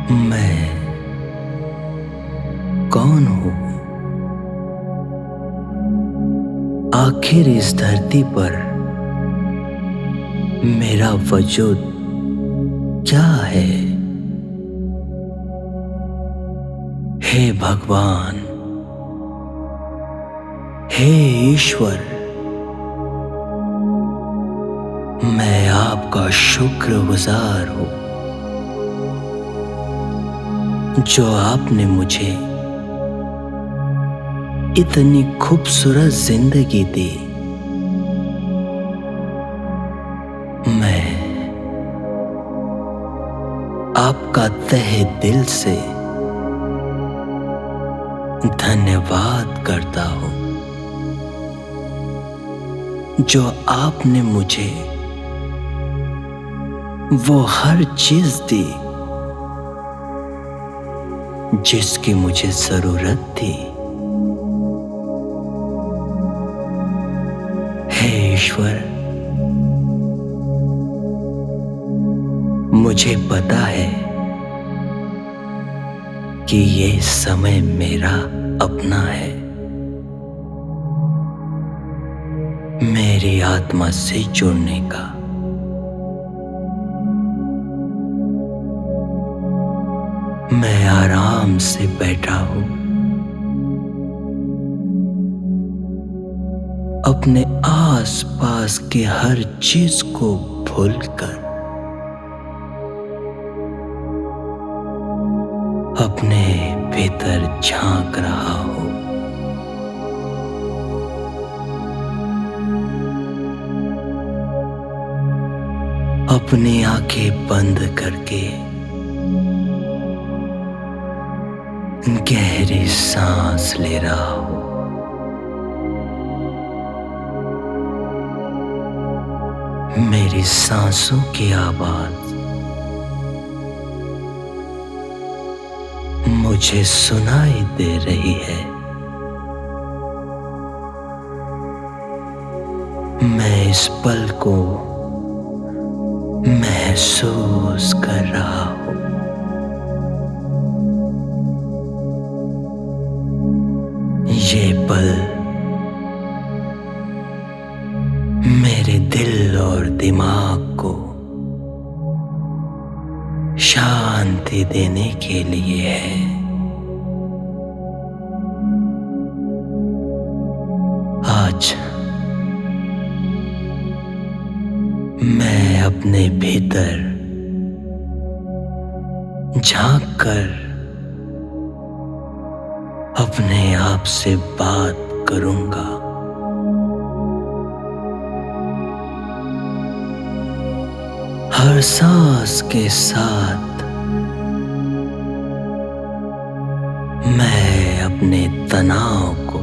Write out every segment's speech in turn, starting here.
मैं कौन हूँ? आखिर इस धरती पर मेरा वजूद क्या है? हे भगवान, हे ईश्वर, मैं आपका शुक्रगुजार हूँ जो आपने मुझे इतनी खूबसूरत जिंदगी दी। मैं आपका तहे दिल से धन्यवाद करता हूँ जो आपने मुझे वो हर चीज दी जिसकी मुझे जरूरत थी। हे ईश्वर, मुझे पता है कि ये समय मेरा अपना है, मेरी आत्मा से जुड़ने का। मैं आराम से बैठा हूं, अपने आसपास के हर चीज को भूलकर अपने भीतर झांक रहा हूं। अपनी आंखें बंद करके गहरी सांस ले रहा हूं। मेरी सांसों की आवाज मुझे सुनाई दे रही है। मैं इस पल को महसूस कर रहा हूं। ये पल मेरे दिल और दिमाग को शांति देने के लिए है। आज मैं अपने भीतर झांक कर अपने आप से बात करूंगा। हर सांस के साथ मैं अपने तनाव को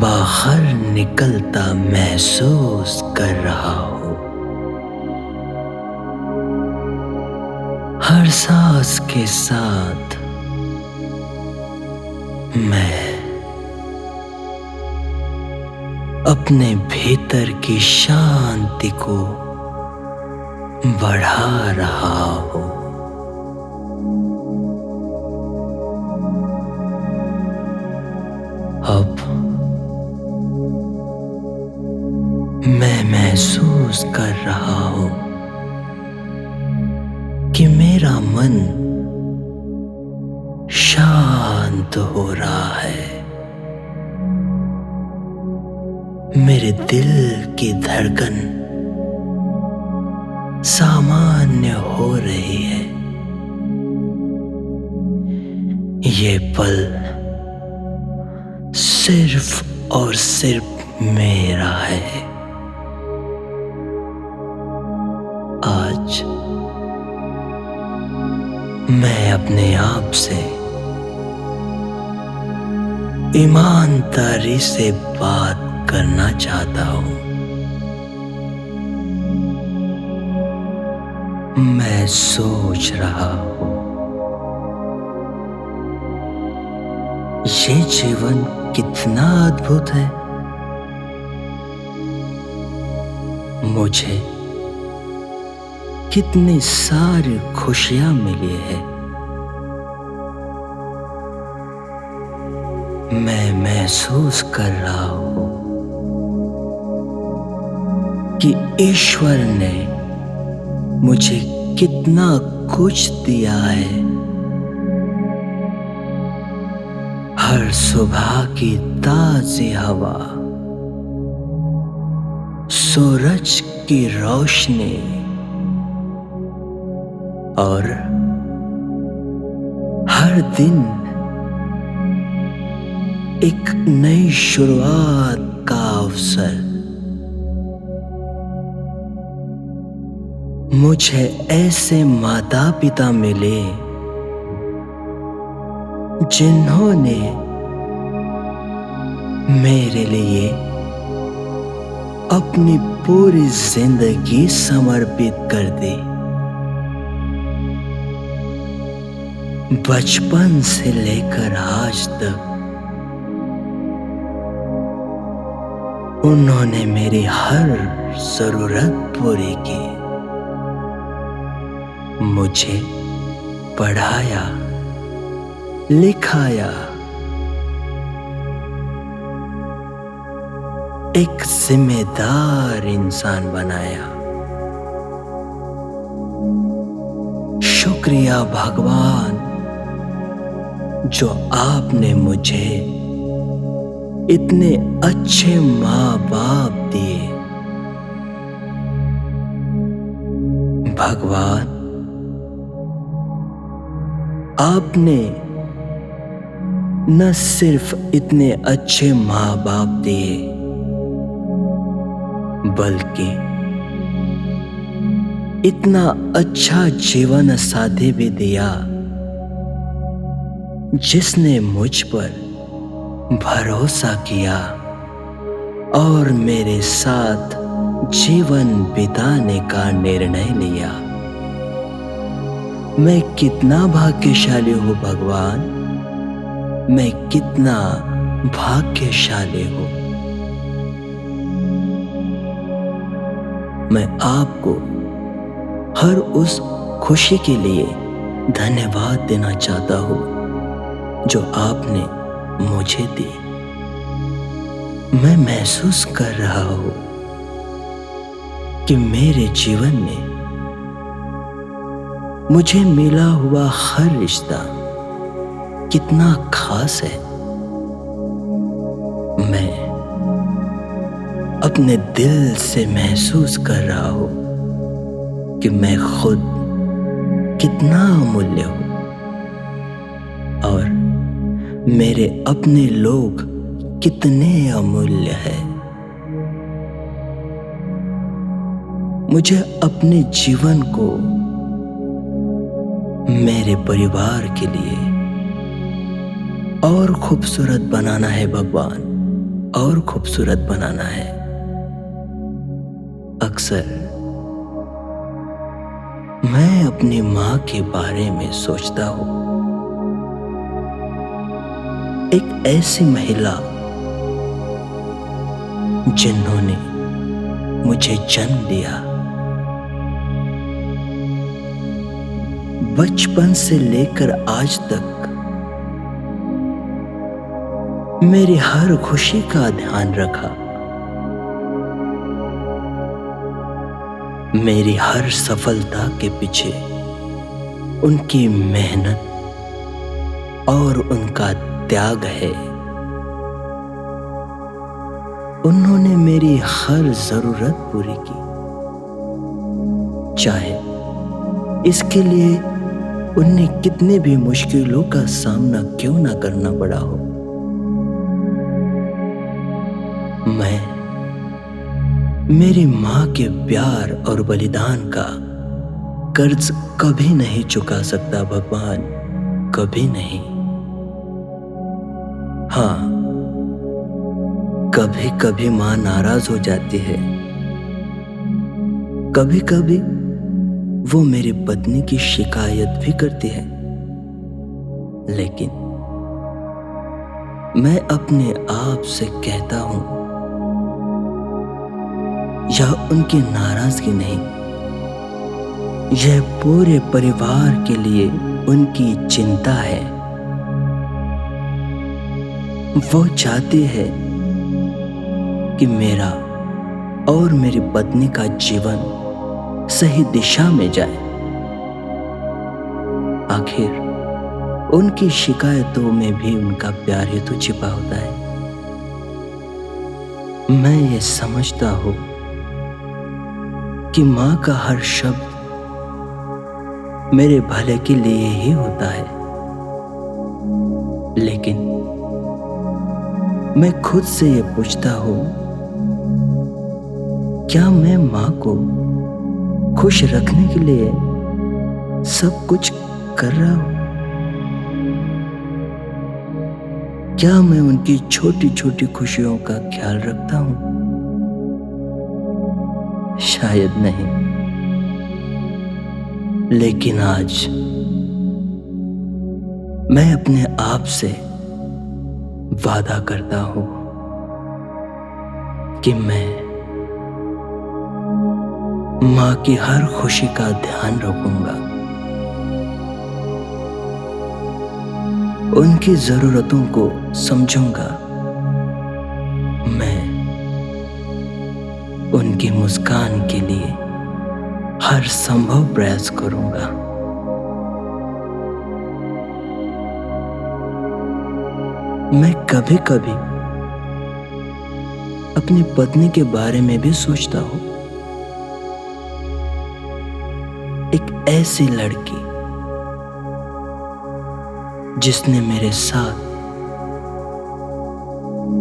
बाहर निकलता महसूस कर रहा हूं। हर सांस के साथ मैं अपने भीतर की शांति को बढ़ा रहा हूं। अब मैं महसूस कर रहा हूं कि मेरा मन शांत हो रहा है। मेरे दिल की धड़कन सामान्य हो रही है। ये पल सिर्फ और सिर्फ मेरा है। आज मैं अपने आप से ईमानदारी से बात करना चाहता हूं। मैं सोच रहा हूं, ये जीवन कितना अद्भुत है। मुझे कितनी सारी खुशियां मिली है। मैं महसूस कर रहा हूं कि ईश्वर ने मुझे कितना कुछ दिया है। हर सुबह की ताजी हवा, सूरज की रोशनी और हर दिन एक नई शुरुआत का अवसर। मुझे ऐसे माता पिता मिले जिन्होंने मेरे लिए अपनी पूरी जिंदगी समर्पित कर दी। बचपन से लेकर आज तक उन्होंने मेरी हर जरूरत पूरी की। मुझे पढ़ाया, लिखाया, एक जिम्मेदार इंसान बनाया। शुक्रिया भगवान, जो आपने मुझे इतने अच्छे माँ बाप दिए। भगवान, आपने न सिर्फ इतने अच्छे माँ बाप दिए, बल्कि इतना अच्छा जीवन साथी भी दिया, जिसने मुझ पर भरोसा किया और मेरे साथ जीवन बिताने का निर्णय लिया। मैं कितना भाग्यशाली हूँ भगवान, मैं कितना भाग्यशाली हूँ। मैं आपको हर उस खुशी के लिए धन्यवाद देना चाहता हूँ जो आपने मुझे दी। मैं महसूस कर रहा हूँ कि मेरे जीवन में मुझे मिला हुआ हर रिश्ता कितना खास है। मैं अपने दिल से महसूस कर रहा हूँ कि मैं खुद कितना अमूल्य हूँ और मेरे अपने लोग कितने अमूल्य हैं। मुझे अपने जीवन को मेरे परिवार के लिए और खूबसूरत बनाना है भगवान, और खूबसूरत बनाना है। अक्सर मैं अपनी माँ के बारे में सोचता हूँ, एक ऐसी महिला जिन्होंने मुझे जन्म दिया। बचपन से लेकर आज तक मेरी हर खुशी का ध्यान रखा, मेरी हर सफलता के पीछे उनकी मेहनत और उनका त्याग है। उन्होंने मेरी हर जरूरत पूरी की, चाहे इसके लिए उन्हें कितने भी मुश्किलों का सामना क्यों ना करना पड़ा हो। मैं मेरी माँ के प्यार और बलिदान का कर्ज कभी नहीं चुका सकता भगवान, कभी नहीं। हाँ, कभी कभी माँ नाराज हो जाती है, कभी कभी वो मेरी पत्नी की शिकायत भी करती है, लेकिन मैं अपने आप से कहता हूं, यह उनकी नाराजगी नहीं, यह पूरे परिवार के लिए उनकी चिंता है। वो चाहती है कि मेरा और मेरी पत्नी का जीवन सही दिशा में जाए। आखिर उनकी शिकायतों में भी उनका प्यार ही तो छिपा होता है। मैं ये समझता हूं कि मां का हर शब्द मेरे भले के लिए ही होता है, लेकिन मैं खुद से ये पूछता हूं, क्या मैं मां को खुश रखने के लिए सब कुछ कर रहा हूं? क्या मैं उनकी छोटी छोटी खुशियों का ख्याल रखता हूं? शायद नहीं, लेकिन आज मैं अपने आप से वादा करता हूं कि मैं मां की हर खुशी का ध्यान रखूंगा, उनकी जरूरतों को समझूंगा। मैं उनकी मुस्कान के लिए हर संभव प्रयास करूंगा। मैं कभी कभी अपनी पत्नी के बारे में भी सोचता हूं, एक ऐसी लड़की जिसने मेरे साथ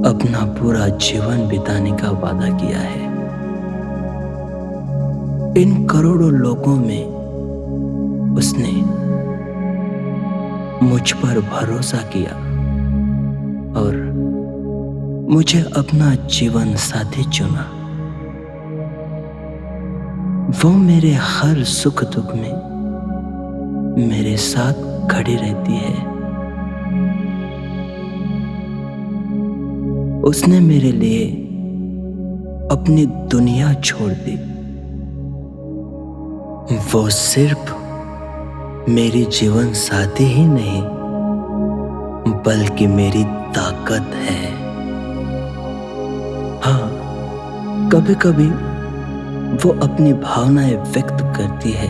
अपना पूरा जीवन बिताने का वादा किया है। इन करोड़ों लोगों में उसने मुझ पर भरोसा किया और मुझे अपना जीवन साथी चुना। वो मेरे हर सुख दुख में मेरे साथ खड़ी रहती है। उसने मेरे लिए अपनी दुनिया छोड़ दी। वो सिर्फ मेरी जीवन साथी ही नहीं, बल्कि मेरी ताकत है। हाँ, कभी कभी वो अपनी भावनाएं व्यक्त करती है,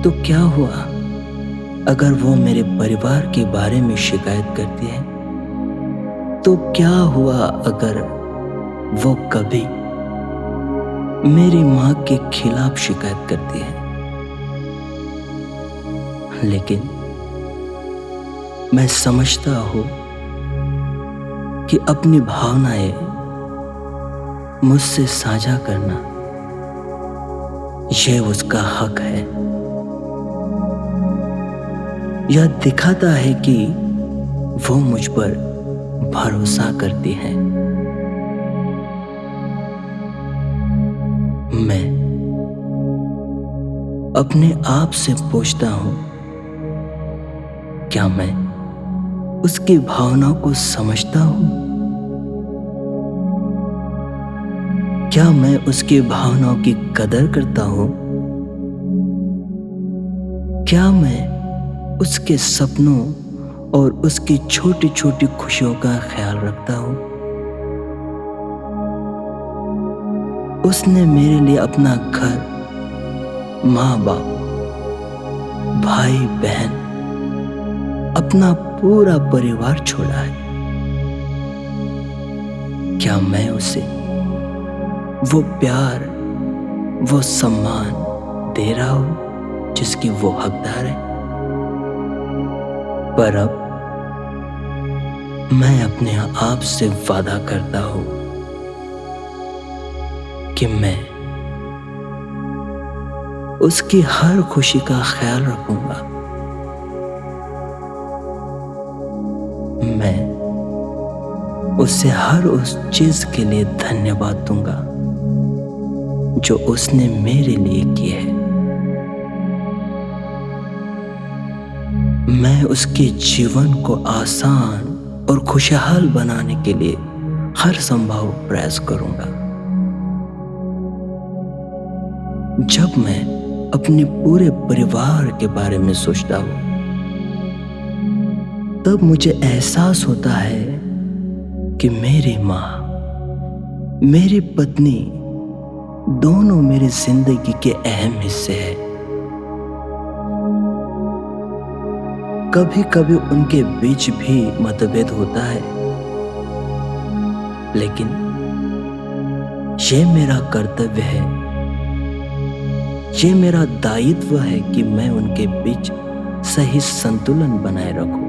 तो क्या हुआ अगर वो मेरे परिवार के बारे में शिकायत करती है? तो क्या हुआ अगर वो कभी मेरी मां के खिलाफ शिकायत करती है? लेकिन मैं समझता हूं कि अपनी भावनाएं मुझसे साझा करना यह उसका हक है। यह दिखाता है कि वो मुझ पर भरोसा करती है। मैं अपने आप से पूछता हूं, क्या मैं उसकी भावनाओं को समझता हूं? क्या मैं उसकी भावनाओं की कदर करता हूं? क्या मैं उसके सपनों और उसकी छोटी छोटी खुशियों का ख्याल रखता हूं? उसने मेरे लिए अपना घर, माँ बाप, भाई बहन, अपना पूरा परिवार छोड़ा है। क्या मैं उसे वो प्यार, वो सम्मान दे रहा हूं जिसकी वो हकदार है? पर अब मैं अपने आप से वादा करता हूं कि मैं उसकी हर खुशी का ख्याल रखूंगा। मैं उसे हर उस चीज के लिए धन्यवाद दूंगा जो उसने मेरे लिए की है। मैं उसके जीवन को आसान और खुशहाल बनाने के लिए हर संभव प्रयास करूंगा। जब मैं अपने पूरे परिवार के बारे में सोचता हूँ, तब मुझे एहसास होता है कि मेरी माँ, मेरी पत्नी दोनों मेरी जिंदगी के अहम हिस्से हैं। कभी कभी उनके बीच भी मतभेद होता है, लेकिन ये मेरा कर्तव्य है, ये मेरा दायित्व है कि मैं उनके बीच सही संतुलन बनाए रखूं।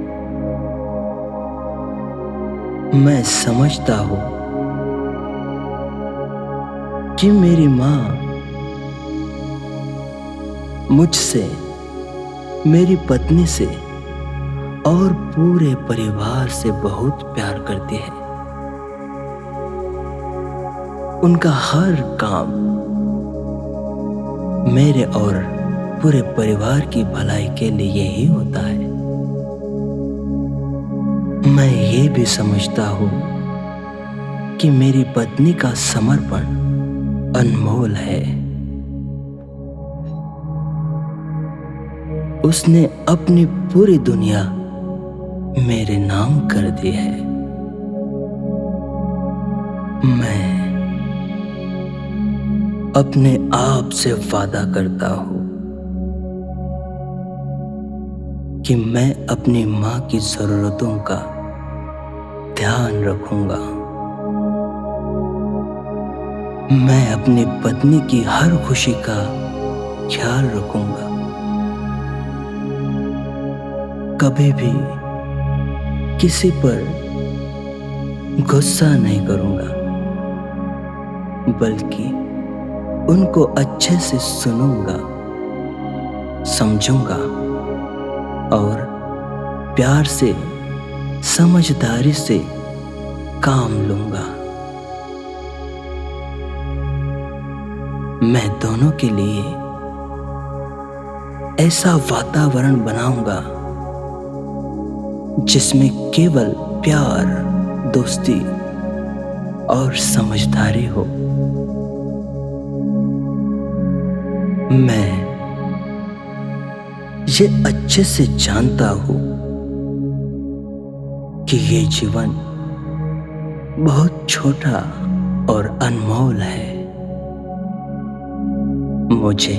मैं समझता हूं कि मेरी माँ मुझसे, मेरी पत्नी से और पूरे परिवार से बहुत प्यार करती है। उनका हर काम मेरे और पूरे परिवार की भलाई के लिए ही होता है। मैं ये भी समझता हूँ कि मेरी पत्नी का समर्पण अनमोल है। उसने अपनी पूरी दुनिया मेरे नाम कर दी है। मैं अपने आप से वादा करता हूं कि मैं अपनी मां की जरूरतों का ध्यान रखूंगा। मैं अपनी पत्नी की हर खुशी का ख्याल रखूंगा। कभी भी किसी पर गुस्सा नहीं करूंगा, बल्कि उनको अच्छे से सुनूंगा, समझूंगा और प्यार से, समझदारी से काम लूंगा। मैं दोनों के लिए ऐसा वातावरण बनाऊंगा जिसमें केवल प्यार, दोस्ती और समझदारी हो। मैं ये अच्छे से जानता हूं कि ये जीवन बहुत छोटा और अनमोल है। मुझे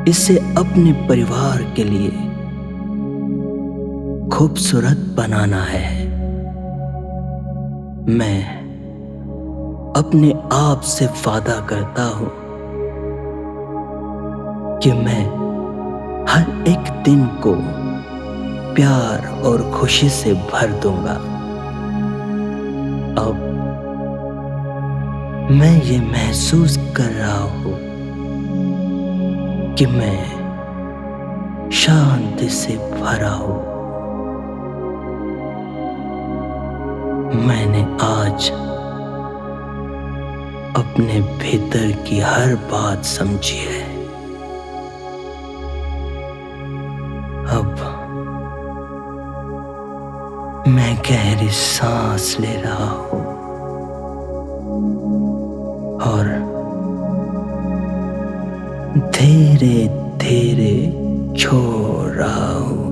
इसे अपने परिवार के लिए खूबसूरत बनाना है। मैं अपने आप से वादा करता हूं कि मैं हर एक दिन को प्यार और खुशी से भर दूंगा। अब मैं ये महसूस कर रहा हूं कि मैं शांति से भरा हूं। मैंने आज अपने भीतर की हर बात समझी है। अब मैं गहरी सांस ले रहा हूं और धीरे धीरे छोड़ रहा हूं।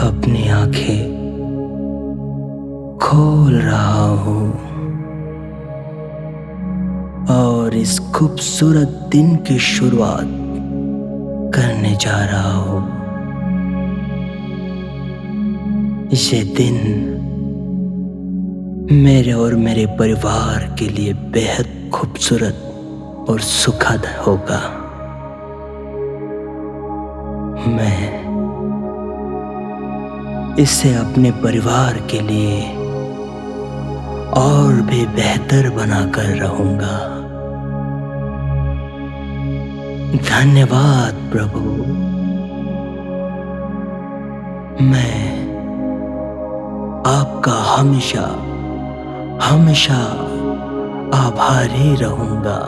अपनी आंखें खोल रहा हूं और इस खूबसूरत दिन की शुरुआत करने जा रहा हूं। ये दिन मेरे और मेरे परिवार के लिए बेहद खूबसूरत और सुखद होगा। मैं इसे अपने परिवार के लिए और भी बेहतर बनाकर रहूंगा। धन्यवाद प्रभु। मैं आपका हमेशा हमेशा आभारी रहूंगा।